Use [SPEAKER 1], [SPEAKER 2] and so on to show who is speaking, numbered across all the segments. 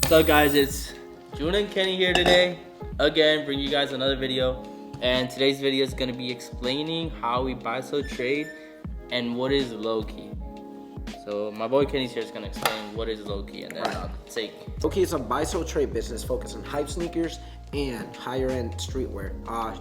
[SPEAKER 1] So guys, it's June and Kenny here today. Again, bring you guys another video. And today's video is going to be explaining how we buy, sell, trade, and what is Loki. So my boy Kenny's here is going to explain what is Loki, and then I'll take.
[SPEAKER 2] Loki is a buy, sell, trade business focused on hype sneakers and higher end streetwear.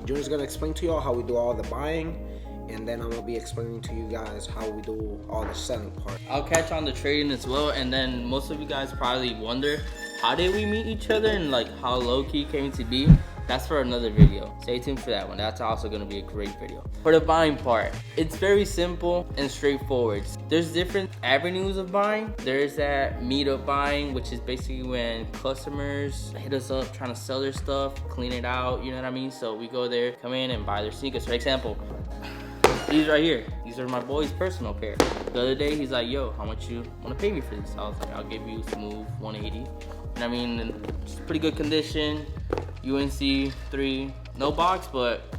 [SPEAKER 2] June is going to explain to y'all how we do all the buying, and then I'm going to be explaining to you guys how we do all the selling part.
[SPEAKER 1] I'll catch on the trading as well, and then most of you guys probably wonder, how did we meet each other and like how Loki came to be? That's for another video. Stay tuned for that one. That's also going to be a great video. For the buying part, it's very simple and straightforward. There's different avenues of buying. There's that meetup buying, which is basically when customers hit us up trying to sell their stuff, clean it out, you know what I mean? So we go there, come in and buy their sneakers. For example, these right here, these are my boy's personal pair. The other day he's like, yo, how much you want to pay me for this? I was like, I'll give you smooth 180. And I mean, it's pretty good condition. UNC 3, no box, but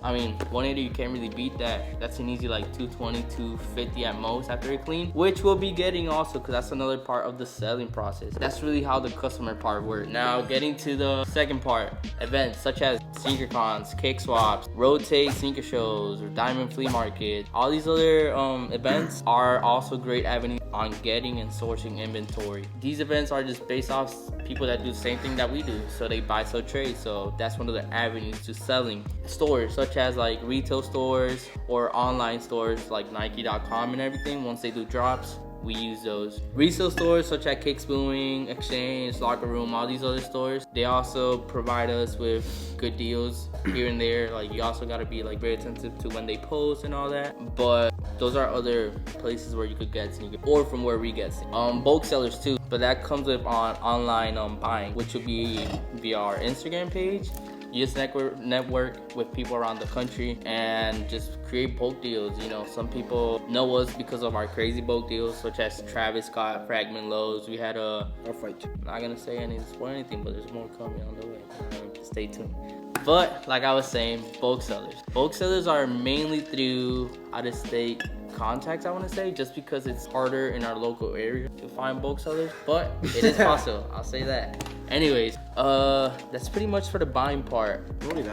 [SPEAKER 1] I mean, 180, you can't really beat that. That's an easy like 220, 250 at most after it clean, which we'll be getting also, because that's another part of the selling process. That's really how the customer part works. Now, getting to the second part, events such as sneaker cons, cake swaps, rotate sneaker shows, or diamond flea market. All these other events are also great avenues on getting and sourcing inventory. These events are just based off people that do the same thing that we do. So they buy, sell, trade. So that's one of the avenues to selling. Stores such as like retail stores or online stores like Nike.com and everything. Once they do drops, we use those. Resale stores such as Kick Spooning, Exchange, Locker Room, all these other stores, they also provide us with good deals here and there. Like, you also gotta be like very attentive to when they post and all that. But those are other places where you could get sneakers, or from where we get sneakers. Bulk sellers too, but that comes with online buying, which will be via our Instagram page. You just network with people around the country and just create bulk deals. You know, some people know us because of our crazy bulk deals, such as Travis Scott, Fragment Lows. We had a fight. Not gonna say anything, but there's more coming on the way. Stay tuned. But like I was saying, bulk sellers. Bulk sellers are mainly through out-of-state contacts, I want to say, just because it's harder in our local area to find bulk sellers, but it is possible. I'll say that. Anyways, that's pretty much for the buying part.
[SPEAKER 2] Only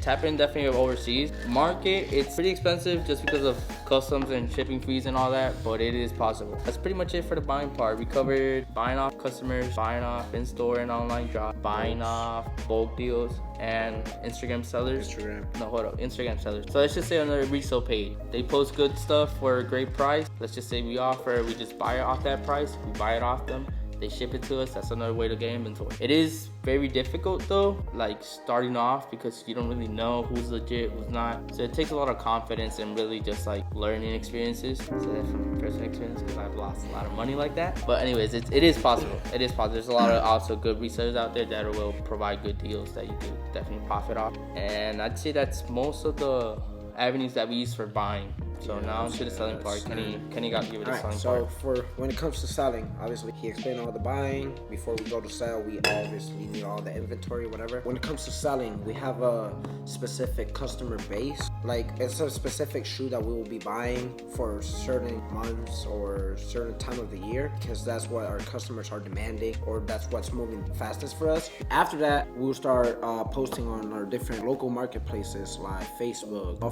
[SPEAKER 1] Tap in definitely overseas market. It's pretty expensive just because of customs and shipping fees and all that, but it is possible. That's pretty much it for the buying part. We covered buying off customers, buying off in-store and online drop, buying off bulk deals, and Instagram sellers. Instagram sellers. So let's just say another resale page. They post good stuff for a great price. Let's just say we just buy it off that price. We buy it off them. They ship it to us. That's another way to get inventory. It is very difficult though, like starting off, because you don't really know who's legit, who's not. So it takes a lot of confidence and really just like learning experiences. So that's from personal experience, because I've lost a lot of money like that. But anyways, it is possible. It is possible. There's a lot of also good resellers out there that will provide good deals that you can definitely profit off. And I'd say that's most of the avenues that we use for buying. So now onto the selling part. Kenny got to give it a selling part.
[SPEAKER 2] So when it comes to selling, obviously he explained all the buying. Before we go to sell, we obviously need all the inventory, whatever. When it comes to selling, we have a specific customer base. Like, it's a specific shoe that we will be buying for certain months or certain time of the year, because that's what our customers are demanding, or that's what's moving fastest for us. After that, we'll start posting on our different local marketplaces like Facebook,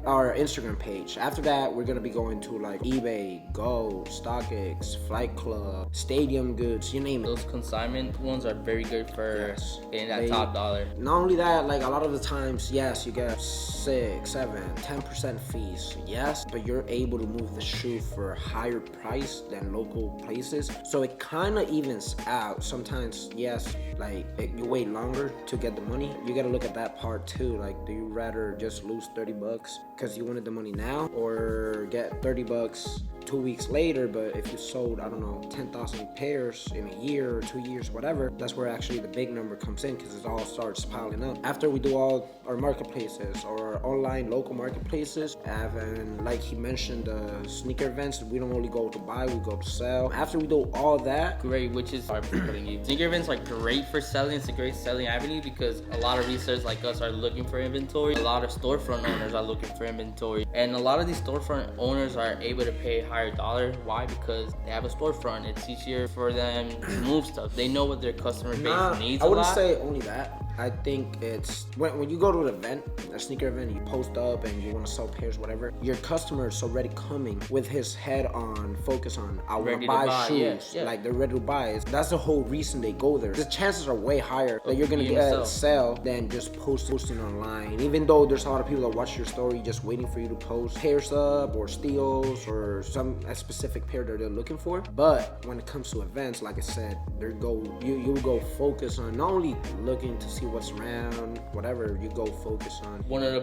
[SPEAKER 2] our Instagram page. After that, we're gonna be going to like eBay, Go, StockX, Flight Club, Stadium Goods, you name it.
[SPEAKER 1] Those consignment ones are very good for getting that top dollar.
[SPEAKER 2] Not only that, like a lot of the times, yes, you get 6, 7, 10% fees, yes, but you're able to move the shoe for a higher price than local places. So it kind of evens out. Sometimes, yes, like you wait longer to get the money. You gotta look at that part too. Like, do you rather just lose $30 because you wanted the money now, or get $30 2 weeks later? But if you sold, I don't know, 10,000 pairs in a year or 2 years, whatever, that's where actually the big number comes in, because it all starts piling up. After we do all our marketplaces or our online local marketplaces, and like he mentioned, sneaker events, we don't only go to buy, we go to sell. After we do all that,
[SPEAKER 1] great, which is sneaker events are great for selling. It's a great selling avenue because a lot of resellers like us are looking for inventory. A lot of storefront owners are looking for inventory, and a lot of these storefront owners are able to pay higher higher dollar. Why? Because they have a storefront. It's easier for them to move stuff. They know what their customer base needs.
[SPEAKER 2] I wouldn't say only that. I think it's when you go to an event, a sneaker event, you post up and you want to sell pairs, whatever. Your customer is already coming with his head on, focus on, I want to buy shoes. Yeah. Like they're ready to buy. That's the whole reason they go there. The chances are way higher that you're gonna get a sell than just posting online. Even though there's a lot of people that watch your story just waiting for you to post pairs up or steals or a specific pair that they're looking for. But when it comes to events, like I said, you go focus on not only looking to see what's around, whatever, you go focus on
[SPEAKER 1] wanting to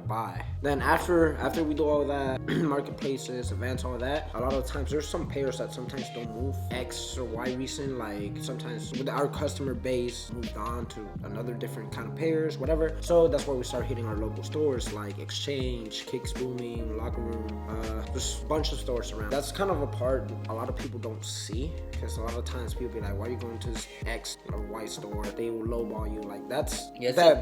[SPEAKER 1] buy.
[SPEAKER 2] Then after we do all that, marketplaces, events, all that, a lot of times there's some pairs that sometimes don't move X or Y reason. Like sometimes with our customer base moved on to another different kind of pairs, whatever. So that's why we start hitting our local stores like Exchange, Kicks Booming, Locker Room. There's a bunch of stores around. That's kind of a part a lot of people don't see, because a lot of times people be like, why are you going to this X or Y store? They will lowball you. Like that's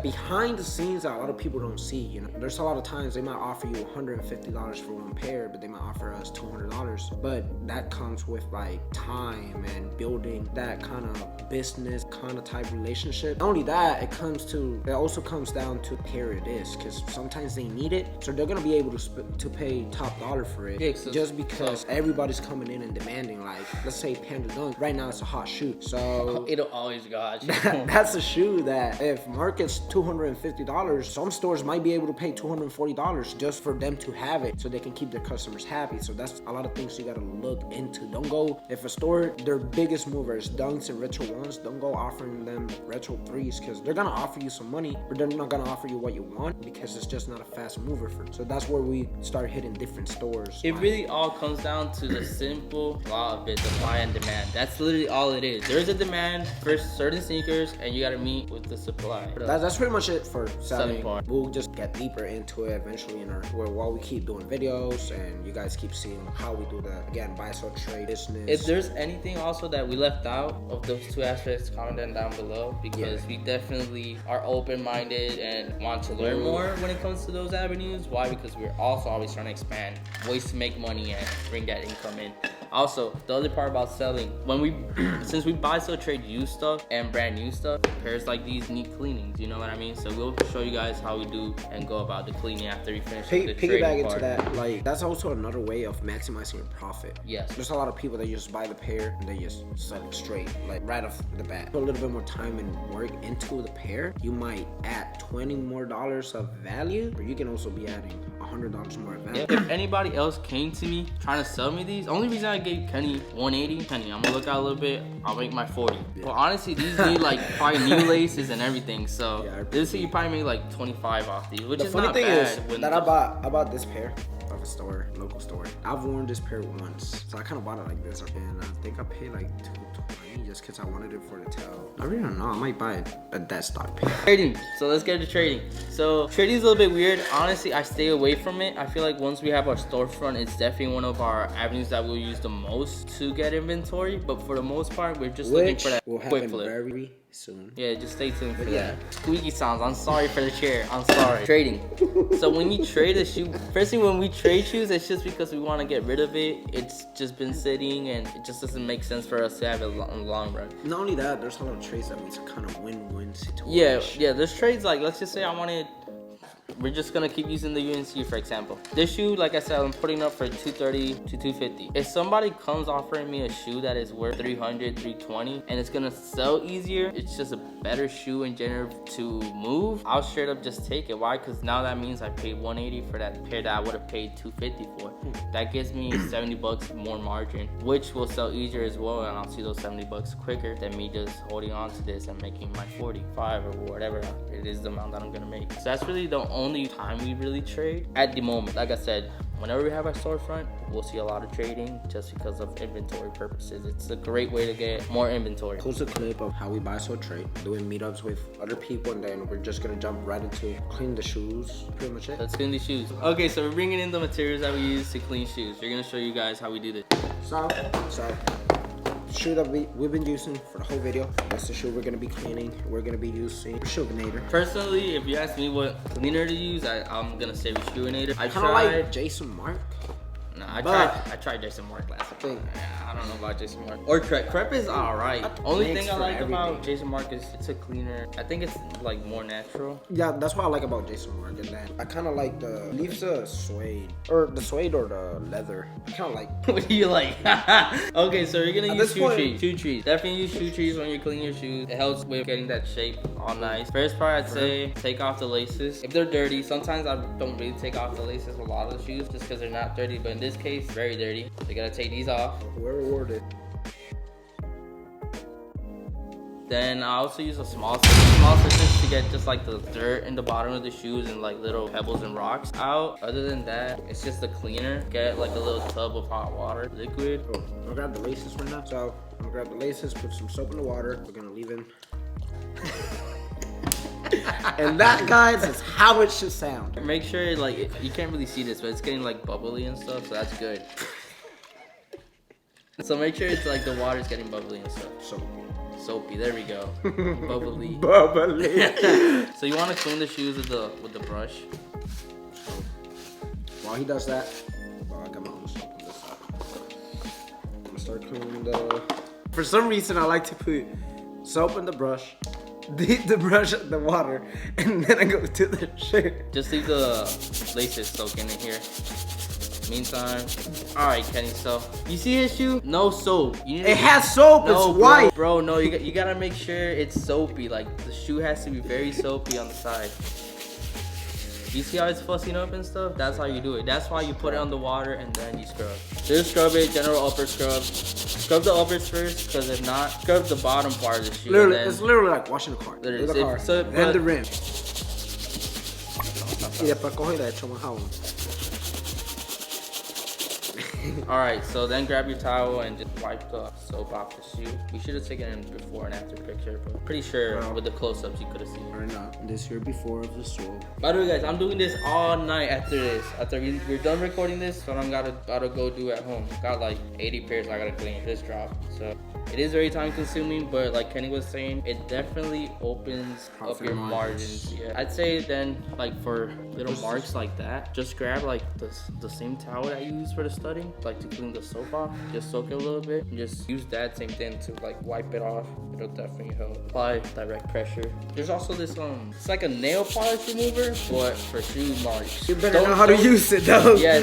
[SPEAKER 2] behind the scenes that a lot of people don't see. You know, there's a lot of times they might offer you $150 for one pair, but they might offer us $200. But that comes with like time and building that kind of business kind of type relationship. Not only that, it also comes down to pair it is, because sometimes they need it, so they're gonna be able to pay top dollar for it. Just because everybody's coming in and demanding. Like let's say Panda Dunk right now, it's a hot shoe, so
[SPEAKER 1] it'll always go hot.
[SPEAKER 2] That's a shoe that if market's $250, some stores might be able to pay $240 just for them to have it, so they can keep their customers happy. So that's a lot of things you gotta look into. Don't go, if a store, their biggest mover is Dunks and Retro 1s, don't go offering them Retro 3s, because they're gonna offer you some money, but they're not gonna offer you what you want, because it's just not a fast mover for. So that's where we start hitting different stores.
[SPEAKER 1] It really all comes down to the simple law of it, supply and demand. That's literally all it is. There's a demand for certain sneakers, and you gotta meet with the supply.
[SPEAKER 2] That's pretty much it for selling. We'll just get deeper into it eventually while we keep doing videos and you guys keep seeing how we do that. Again, buy, sell, trade, business.
[SPEAKER 1] If there's anything also that we left out of those two aspects, comment them down below, because we definitely are open-minded and want to learn more when it comes to those avenues. Why? Because we're also always trying to expand ways to make money and bring that income in. Also, the other part about selling, since we buy, sell, trade used stuff and brand new stuff, pairs like these need cleanings, you know what I mean? So we'll show you guys how we do and go about the cleaning after we finish the trading part.
[SPEAKER 2] Into that, like that's also another way of maximizing your profit.
[SPEAKER 1] Yes.
[SPEAKER 2] There's a lot of people that just buy the pair and they just sell it straight, like right off the bat. Put a little bit more time and work into the pair, you might add $20 more of value, or you can also be adding $100 more of value.
[SPEAKER 1] Yeah. If anybody else came to me trying to sell me these, only reason I gave Kenny 180, Kenny, I'm gonna look out a little bit, I'll make my 40. Yeah. But honestly, these need like probably new laces and everything, so this you probably make like 25 off these, which is not bad. The funny thing is that I bought this pair of a local store. I've worn this pair once, so I kind of bought it like this, and I think I paid like $220 just because I wanted it for the tail. I really don't know, I might buy a dead stock pair. Trading, so let's get into trading. So trading is a little bit weird. Honestly, I stay away from it. I feel like once we have our storefront, it's definitely one of our avenues that we'll use the most to get inventory, but for the most part, we're just looking for that quick flip. Very soon. Yeah, just stay tuned for that. Squeaky sounds. I'm sorry for the chair. I'm sorry. Trading. So when you trade a shoe, first thing when we trade shoes, it's just because we want to get rid of it. It's just been sitting and it just doesn't make sense for us to have it in the long run. Not only that, there's a lot of trades that means a kind of win-win situation. Yeah, there's trades like, let's just say we're just gonna keep using the UNC for example. This shoe, like I said, I'm putting up for $230 to $250. If somebody comes offering me a shoe that is worth $300, $320, and it's gonna sell easier, it's just a better shoe in general to move, I'll straight up just take it. Why? Because now that means I paid $180 for that pair that I would have paid $250 for. That gives me $70 more margin, which will sell easier as well, and I'll see those $70 quicker than me just holding on to this and making my 45 or whatever it is the amount that I'm gonna make. So that's really the only time we really trade at the moment. Like I said, whenever we have our storefront, we'll see a lot of trading just because of inventory purposes. It's a great way to get more inventory. Post a clip of how we buy, sell, trade, doing meetups with other people, and then we're just gonna jump right into clean the shoes. Pretty much it. Let's clean the shoes. Okay, so we're bringing in the materials that we use to clean shoes. We're gonna show you guys how we do this. So shoe that we've been using for the whole video. That's the shoe we're gonna be cleaning. We're gonna be using Shoeinator. Personally, if you ask me what cleaner to use, I'm gonna say Shoeinator. I tried like Jason Mark. No, I tried Jason Mark last time. I don't know about Jason Mark. Or crepe is alright. Only thing I like about Jason Mark is it's a cleaner. I think it's like more natural.
[SPEAKER 2] Yeah, that's what I like about Jason Mark. And then I kind of like leaves the suede or the leather. I kind of like.
[SPEAKER 1] What do you like? Okay, so you're gonna use shoe trees. Definitely use shoe trees when you're cleaning your shoes. It helps with getting that shape all nice. First part, I'd say take off the laces. If they're dirty, sometimes I don't really take off the laces with a lot of the shoes just because they're not dirty. But in this case, very dirty. So you gotta take these off.
[SPEAKER 2] We're rewarded.
[SPEAKER 1] Then I also use a small scissors to get just like the dirt in the bottom of the shoes and like little pebbles and rocks out. Other than that, it's just a cleaner. Get like a little tub of hot water, liquid.
[SPEAKER 2] Oh, I'm gonna grab the laces right now. So I'm gonna grab the laces, put some soap in the water. We're gonna leave in. And that, guys, is how it should sound.
[SPEAKER 1] Make sure like you can't really see this, but it's getting like bubbly and stuff, so that's good. So make sure it's like the water's getting bubbly and stuff. Soapy, there we go. Bubbly. So you want to clean the shoes with the brush.
[SPEAKER 2] So while he does that, I got my own soap on this side. I'm gonna start cleaning the. For some reason, I like to put soap in the brush, the brush in the water, and then I go to the shoe.
[SPEAKER 1] Just leave the laces soaking in here. Meantime, all right, Kenny. So you see his shoe? No soap.
[SPEAKER 2] It has soap. No, it's white,
[SPEAKER 1] bro. No, you gotta make sure it's soapy. Like the shoe has to be very soapy on the side. You see how it's fussing up and stuff? That's how you do it. That's why you put it on the water and then you scrub. Just scrub it, general upper scrub. Scrub the uppers first, because if not, scrub the bottom part of the shoe.
[SPEAKER 2] Literally, it's literally like washing a car.
[SPEAKER 1] Literally,
[SPEAKER 2] the car, then the rim. Y después coge y le echo más jabón.
[SPEAKER 1] Alright, so then grab your towel and just wipe the soap off the shoe. You should have taken a before and after picture, but pretty sure with the close-ups you could have seen it.
[SPEAKER 2] Right now, this here before of the soap.
[SPEAKER 1] By the way, guys, I'm doing this all night after this. After we're done recording this, so I'm gotta go do at home. Got like 80 pairs I gotta clean. This drop. So it is very time consuming, but like Kenny was saying, it definitely opens up your margins. Yeah. I'd say then like for little marks like that, just grab like the same towel that you use for the studding, like to clean the soap off. Just soak it a little bit and just use that same thing to like wipe it off. It'll definitely help. Apply direct pressure. There's also this it's like a nail polish remover, but for shoe marks.
[SPEAKER 2] You better know how to use it though.
[SPEAKER 1] Yeah,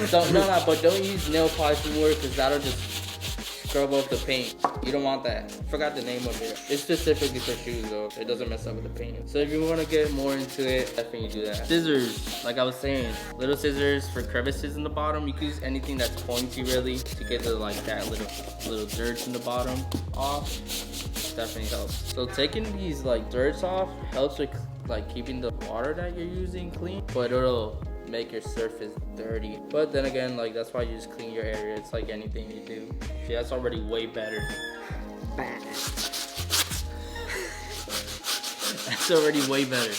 [SPEAKER 1] but don't use nail polish remover because that'll just scrub off the paint. You don't want that. Forgot the name of it. It's specifically for shoes though. It doesn't mess up with the paint. So if you want to get more into it, definitely do that. Scissors, like I was saying, little scissors for crevices in the bottom. You can use anything that's pointy really to get the like that little dirt in the bottom off. Definitely helps. So taking these like dirts off helps with like keeping the water that you're using clean, but it'll make your surface dirty. But then again, like that's why you just clean your area. It's like anything you do. See, that's already way better. That's already way better.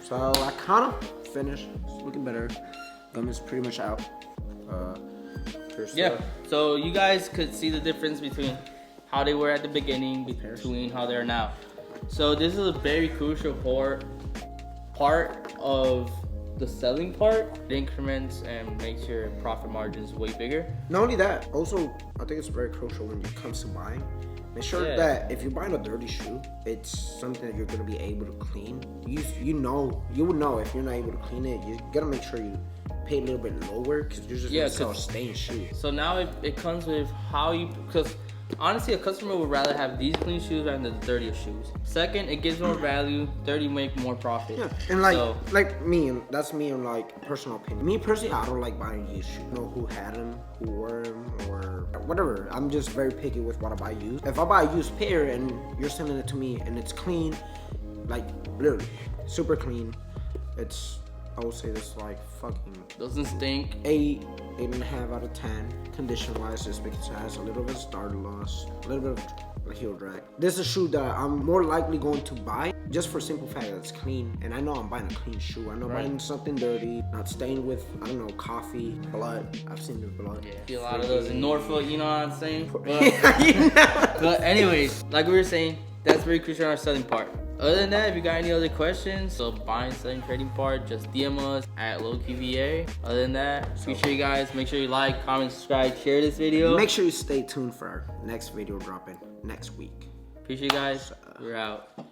[SPEAKER 2] So I kind of finished. It's looking better. Gum is pretty much out.
[SPEAKER 1] Yeah. So you guys could see the difference between how they were at the beginning between how they are now. So this is a very crucial part of the selling part. It increments and makes your profit margins way bigger.
[SPEAKER 2] Not only that, also I think it's very crucial when it comes to buying. Make sure that if you're buying a dirty shoe, it's something that you're gonna be able to clean. You would know if you're not able to clean it. You gotta make sure you pay a little bit lower because you're just gonna sell a stained shoe.
[SPEAKER 1] So now it comes with how you, because honestly, a customer would rather have these clean shoes than the dirtier shoes. Second, it gives more value. Third, you make more profit.
[SPEAKER 2] Yeah, and like me, and that's me in like personal opinion. Me personally, I don't like buying used shoes. You know who had them, who wore them, or whatever. I'm just very picky with what I buy used. If I buy a used pair and you're sending it to me and it's clean, like literally super clean, I would say this like fucking
[SPEAKER 1] doesn't stink.
[SPEAKER 2] 8.5 out of 10 condition wise, just because it has a little bit of starter loss, a little bit of heel drag. This is a shoe that I'm more likely going to buy just for simple fact that it's clean, and I know I'm buying a clean shoe. I know I'm buying something dirty, not stained with, I don't know, coffee, blood. I've seen the blood.
[SPEAKER 1] Yeah, see a lot of those in Norfolk, you know what I'm saying? But anyways, like we were saying, that's very crucial in our selling part. Other than that, if you got any other questions, so buying, selling, trading part, just DM us at Lowkeyva. Other than that, appreciate you guys. Make sure you like, comment, subscribe, share this video.
[SPEAKER 2] Make sure you stay tuned for our next video dropping next week.
[SPEAKER 1] Appreciate you guys. We're out.